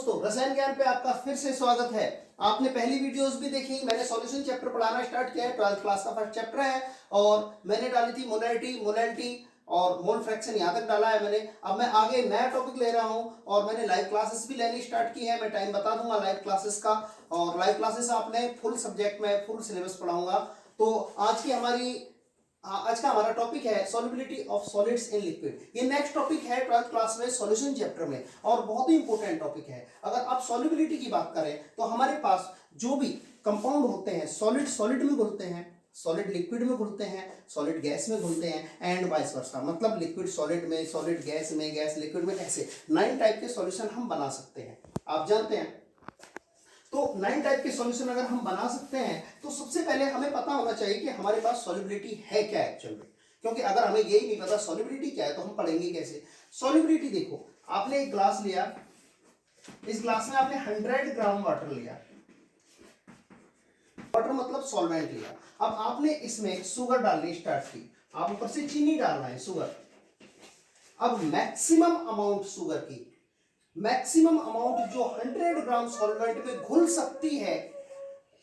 दोस्तों, रसायन ज्ञान पे आपका फिर से स्वागत है। आपने पहली वीडियोस भी देखी, मैंने सॉल्यूशन चैप्टर पढ़ाना स्टार्ट किया है। 12th क्लास का फर्स्ट चैप्टर है और मैंने डाली थी मोलैरिटी और मोल फ्रैक्शन, यहाँ तक डाला है मैंने। अब मैं आगे नया टॉपिक ले रहा हूँ और मैंने लाइव क्लासेस भी लेनी स्टार्ट की है। मैं टाइम बता दूंगा लाइव क्लासेस का, और लाइव क्लासेस आपने फुल सब्जेक्ट में फुल सिलेबस पढ़ाऊंगा। तो आज का हमारा टॉपिक है solubility of solids in liquid. ये नेक्स्ट टॉपिक है 12th क्लास में सॉल्यूशन चैप्टर में, और बहुत ही इंपॉर्टेंट टॉपिक है। अगर आप सॉल्युबिलिटी की बात करें तो हमारे पास जो भी कंपाउंड होते हैं, सॉलिड सॉलिड में घुलते हैं, सॉलिड लिक्विड में घुलते हैं, सॉलिड गैस में घुलते हैं, एंड वाइस वर्सा। मतलब लिक्विड सॉलिड में, सॉलिड गैस में, गैस लिक्विड में, ऐसे 9 टाइप के सॉल्यूशन हम बना सकते हैं, आप जानते हैं। तो 9 टाइप के सॉल्यूशन अगर हम बना सकते हैं तो सबसे पहले हमें पता होना चाहिए कि हमारे पास सॉल्युबिलिटी है क्या एक्चुअल में। क्योंकि अगर हमें यही नहीं पता सॉल्युबिलिटी क्या है तो हम पढ़ेंगे कैसे। सॉल्युबिलिटी देखो, आपने एक ग्लास लिया, इस ग्लास में आपने 100 ग्राम वाटर लिया, वाटर मतलब सॉल्वेंट लिया। अब आपने इसमें शुगर डालनी स्टार्ट की, आप ऊपर से चीनी डालना है, शुगर। अब मैक्सिमम अमाउंट शुगर की, मैक्सिमम अमाउंट जो 100 ग्राम सॉल्वेंट में घुल सकती है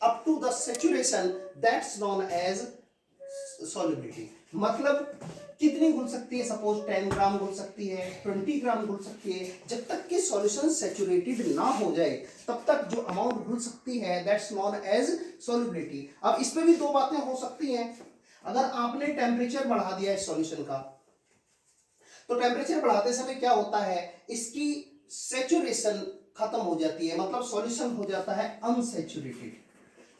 up to the saturation, that's known as solubility. मतलब कितनी घुल सकती है, सपोज 10 ग्राम घुल सकती है, 20 ग्राम घुल सकती है। जब तक कि सॉल्यूशन सैचुरेटेड ना हो जाए तब तक जो अमाउंट घुल सकती है दैट्स नोन एज सॉल्युबिलिटी। अब इसमें भी दो बातें हो सकती हैं। अगर आपने टेम्परेचर बढ़ा दिया है सॉल्यूशन का, तो टेम्परेचर बढ़ाते समय क्या होता है, इसकी सैचुरेशन खत्म हो जाती है, मतलब सॉल्यूशन हो जाता है अनसैचुरेटेड।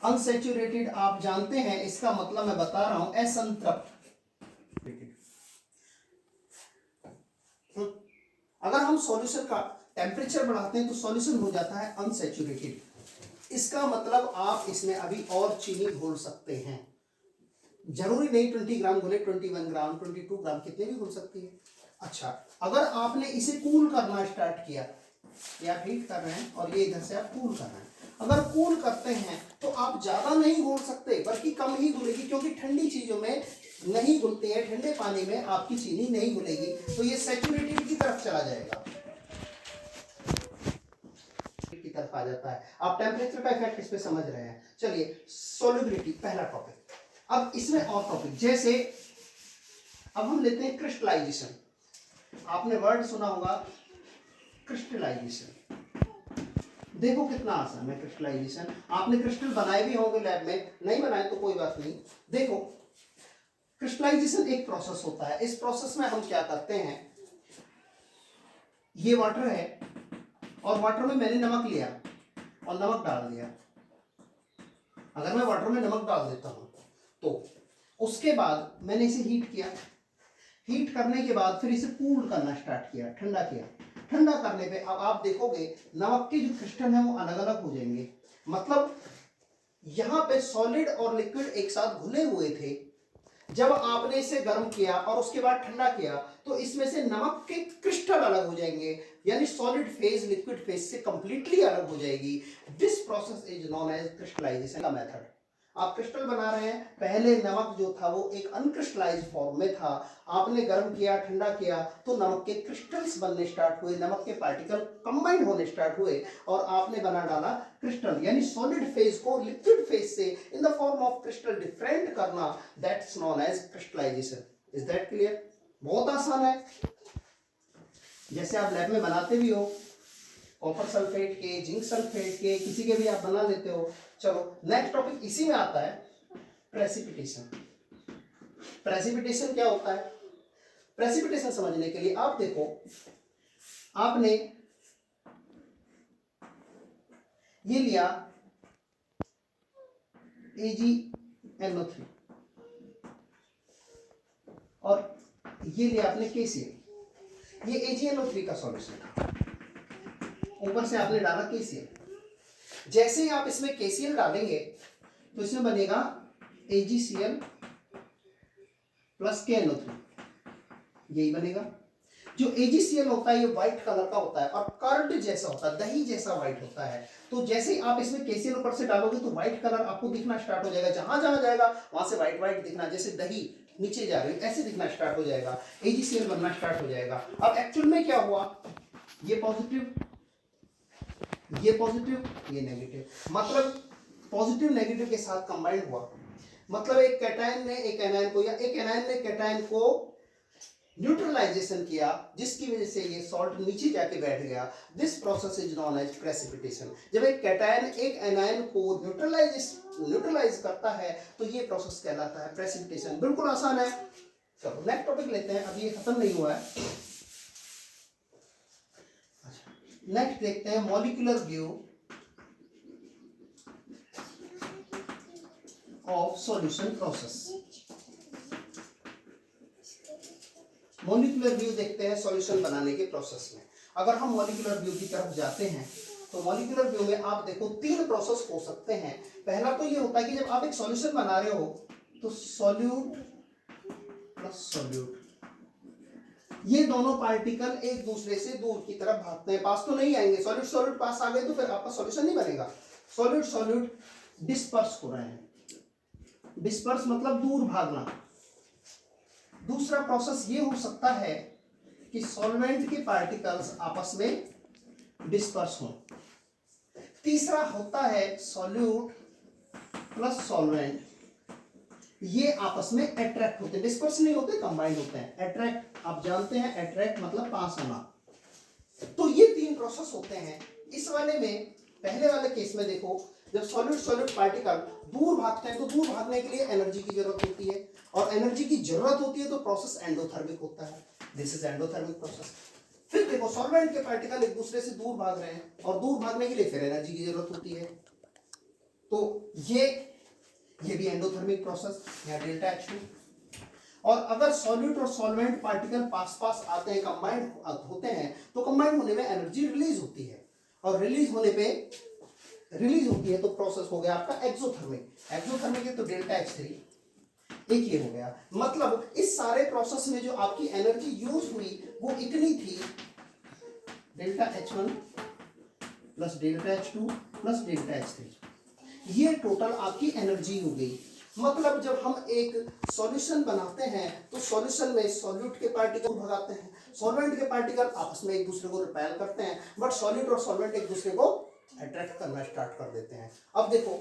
अनसैचुरेटेड आप जानते हैं, इसका मतलब मैं बता रहा हूं, असंतृप्त। अगर हम सॉल्यूशन का टेम्परेचर बढ़ाते हैं तो सॉल्यूशन हो जाता है अनसैचुरेटेड। इसका मतलब आप इसमें अभी और चीनी घोल सकते हैं। जरूरी नहीं 20 ग्राम घोले, 21 ग्राम, 22 ग्राम, कितने भी घुल सकती है। अच्छा, अगर आपने इसे कूल करना स्टार्ट किया, या हीट कर रहे हैं और ये इधर से आप कूल कर रहे हैं, अगर कूल करते हैं तो आप ज्यादा नहीं घोल सकते, बल्कि कम ही घुलेगी, क्योंकि ठंडी चीजों में नहीं घुलते हैं, ठंडे पानी में आपकी चीनी नहीं घुलेगी, तो ये सैचुरेटेड की तरफ चला जाएगा, की तरफ आ जाता है। आप टेम्परेचर का इफेक्ट इस पे समझ रहे हैं। चलिए, सॉल्युबिलिटी पहला टॉपिक। अब इसमें और टॉपिक, जैसे अब हम लेते हैं क्रिस्टलाइजेशन। आपने वर्ड सुना होगा क्रिस्टलाइजेशन। देखो कितना आसान है क्रिस्टलाइजेशन। आपने क्रिस्टल बनाए भी होंगे लैब में, नहीं बनाए तो कोई बात नहीं। देखो, क्रिस्टलाइजेशन एक प्रोसेस होता है। इस प्रोसेस में हम क्या करते हैं, ये वाटर है और वाटर में मैंने नमक लिया और नमक डाल दिया। अगर मैं वाटर में नमक डाल देता हूं तो उसके बाद मैंने इसे हीट किया, हीट करने के बाद फिर इसे कूल करना स्टार्ट किया, ठंडा किया। ठंडा करने पे अब आप देखोगे नमक के जो क्रिस्टल हैं वो अलग अलग हो जाएंगे। मतलब यहां पे सॉलिड और लिक्विड एक साथ घुले हुए थे। जब आपने इसे गर्म किया और उसके बाद ठंडा किया तो इसमें से नमक के क्रिस्टल अलग हो जाएंगे, यानी सॉलिड फेज लिक्विड फेज से कंप्लीटली अलग हो जाएगी। This process is known as crystallization का मेथड। आप क्रिस्टल बना रहे हैं, पहले नमक जो था वो एक अनक्रिस्टलाइज्ड फॉर्म में था, आपने गर्म किया, ठंडा किया तो नमक के क्रिस्टल्स बनने स्टार्ट हुए, नमक के पार्टिकल कंबाइंड होने स्टार्ट हुए और आपने बना डाला क्रिस्टल। यानी सॉलिड फेज को लिक्विड फेज से in the form of crystal different करना, that's known as crystallization. Is that clear? बहुत आसान है, जैसे आप लैब में बनाते भी हो, कॉपर सल्फेट के, जिंक सल्फेट के, किसी के भी आप बना लेते हो। चलो, नेक्स्ट टॉपिक इसी में आता है, प्रेसिपिटेशन। प्रेसिपिटेशन क्या होता है? प्रेसिपिटेशन समझने के लिए आप देखो, आपने ये लिया AgNO3 और ये लिया आपने KCl। ये AgNO3 का सॉल्यूशन था, ऊपर से आपने डाला KCl। जैसे ही आप इसमें KCl डालेंगे तो इसमें बनेगा AgCl प्लस KNO3, यही बनेगा। जो AgCl होता है ये व्हाइट कलर का होता है और कर्ड जैसा होता है, दही जैसा व्हाइट होता है। तो जैसे ही आप इसमें KCl ऊपर से डालोगे तो व्हाइट कलर आपको दिखना स्टार्ट हो जाएगा, जहां जहां जाएगा वहां से व्हाइट व्हाइट दिखना, जैसे दही नीचे जा रही है ऐसे दिखना स्टार्ट हो जाएगा, AgCl बनना स्टार्ट हो जाएगा। अब एक्चुअल में क्या हुआ, ये पॉजिटिव ये पॉजिटिव ये नेगेटिव, मतलब पॉजिटिव नेगेटिव के साथ कंबाइंड हुआ, मतलब एक कैटायन ने एक एनायन को या एक एनायन ने कैटायन को न्यूट्रलाइजेशन किया, जिसकी वजह से ये सॉल्ट नीचे जाके बैठ गया। This process is known as precipitation. जब एक कैटायन एक एनायन को न्यूट्रलाइज करता है तो ये प्रोसेस कहलाता है प्रेसिपिटेशन। बिल्कुल आसान है। चलो नेक्स्ट टॉपिक लेते हैं, अभी ये खत्म नहीं हुआ है। नेक्स्ट देखते हैं molecular view of solution process. Molecular view देखते हैं सॉल्यूशन बनाने के प्रोसेस में। अगर हम मॉलिक्यूलर व्यू की तरफ जाते हैं तो मॉलिक्यूलर व्यू में आप देखो 3 प्रोसेस हो सकते हैं। पहला तो ये होता है कि जब आप एक सॉल्यूशन बना रहे हो तो सॉल्यूट प्लस सॉल्यूट, ये दोनों पार्टिकल एक दूसरे से दूर की तरफ भागते हैं, पास तो नहीं आएंगे। सॉल्यूट सॉल्यूट पास आ गए तो फिर आपका सॉल्यूशन नहीं बनेगा। सॉल्यूट सॉल्यूट डिस्पर्स हो रहे हैं, डिस्पर्स मतलब दूर भागना। दूसरा प्रोसेस ये हो सकता है कि सॉल्वेंट के पार्टिकल्स आपस में डिस्पर्स हों। तीसरा होता है सॉल्यूट प्लस सॉल्वेंट, ये आपस में अट्रैक्ट होते हैं, डिस्पर्स नहीं होते, कंबाइंड होते हैं। अट्रैक्ट आप जानते हैं, अट्रैक्ट मतलब पास आना। तो ये 3 प्रोसेस होते हैं। इस वाले में, पहले वाले केस में देखो, जब सॉल्यूट सॉल्यूट पार्टिकल दूर भागते हैं तो दूर भागने के लिए एनर्जी की जरूरत होती है, और एनर्जी की जरूरत होती है तो प्रोसेस एंडोथर्मिक होता है। This is endothermic process. फिर देखो सॉल्वेंट के पार्टिकल एक दूसरे से दूर भाग रहे हैं, और दूर भागने के लिए फिर एनर्जी की जरूरत होती है, तो ये भी एंडोथर्मिक प्रोसेस, या डेल्टा H2। और अगर सॉल्यूट और सॉल्वेंट पार्टिकल पास पास आते हैं, कंबाइंड होते हैं, तो कंबाइंड होने में एनर्जी रिलीज होती है, और रिलीज होती है तो प्रोसेस हो गया आपका एक्सोथर्मिक। एक्सोथर्मिक है तो डेल्टा H3, एक ये हो गया। मतलब इस सारे प्रोसेस में जो आपकी एनर्जी यूज हुई वो इतनी थी, delta H1 plus delta H2 plus delta H3, ये टोटल आपकी एनर्जी हो गई। मतलब जब हम एक सॉल्यूशन बनाते हैं तो सॉल्यूशन में सॉल्यूट के पार्टिकल भगाते हैं, सॉल्वेंट के पार्टिकल आपस में एक दूसरे को रिपेल करते हैं, बट सॉल्यूट और सॉल्वेंट एक दूसरे को अट्रैक्ट करना स्टार्ट कर देते हैं। अब देखो